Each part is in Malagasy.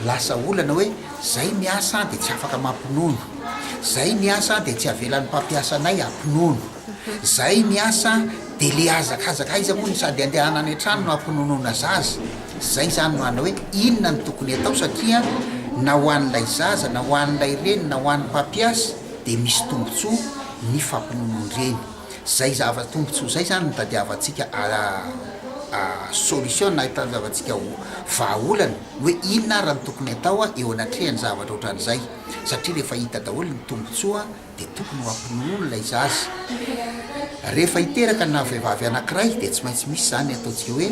lasa olana hoe zay miasa de tsy afaka mampinono, zay miasa de tsy avelan'ny mpampiasanay ampinono, zay miasa de le azakazaka aiza moa ny sady andehana any an-trano no ampinonona zaza. Zay zany no ana hoe inona ny tokony atao satria na ho an'ilay zaza na ho an'ilay reny na ho an'ny mpampiasa de misy tombontsoa ny fampinonon'ireny. Zay zava-tombontsoa zay zany no tadiavantsika solution na tadiavantsika vahaolana hoe inona raha ny tokony atao eo anatrehany zavatra ohatran'izay satria rehefa hita daholo ny tombontsoa de tokony ho ampinonona ilay zaza. Rehefa hiteraka na vehivavy anankiray de tsy maintsy misy zany ataontsika hoe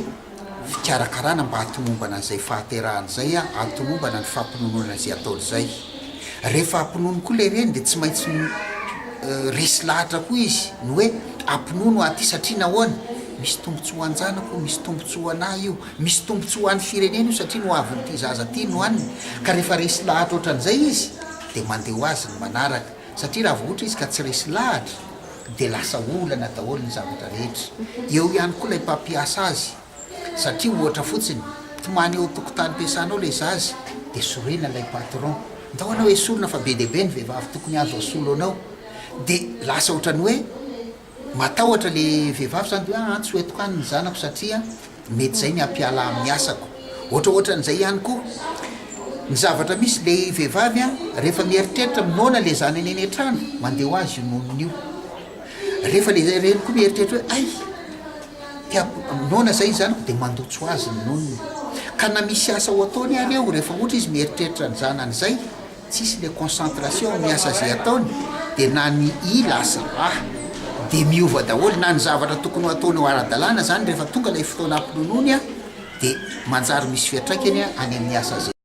fikarakarana mba hatomombana an'izay fahaterahan'izay hatomombana ny fampinonona izay ataon'izay. Rehefa ampinono koa le reny de tsy maintsy resy lahatra koa izy ny hoe ampinono aty satria nahoana misy tombontsoa anjanako, misy tombontsoa anahy io, misy tombontsoa an'ny firenena io satria no avin'ity zaza ty no aniny. Ka rehefa resy lahatra ohatran'izay izy de mandeha ho azy ny manaraka satria raha vohatra izy ka tsy resy lahatra de lasa olana daholo ny zavatra rehetra. Eo ihany koa lay mpampiasa azy satria ohatra fotsiny tomany eo tokotany mpiasanao le zaza de sorena lay patron, ndao anao hoe solona fa be deabe ny vehivavy tokony azo asolo anao de lasa ohatrany hoe matahotra le vehivavy zany de hoe tsy hoetiko any ny zanako satria mety zay ny ampiala amin'ny asako. Ohatran'izay ihany koa ny zavatra misy le vehivavy rehefa mieritreritra minona le zanany eny an-trano mandeha ho azy io nonony io. Rehefa le reny koa mieritreritra hoe ay minona zay zanako de mandotso azy ny nonony. Ka na misy asa ho ataony any eo rehefa ohatra izy mieritreritra ny zanany zay tsisy le concentration miasa zay ataony de na ny lasa de miova daholo na ny zavatra tokony ho ataony ho ara-dalàna zany rehefa tonga lay fotoana ampinonony de manjary misy fiatraikany any amin'ny asa zay.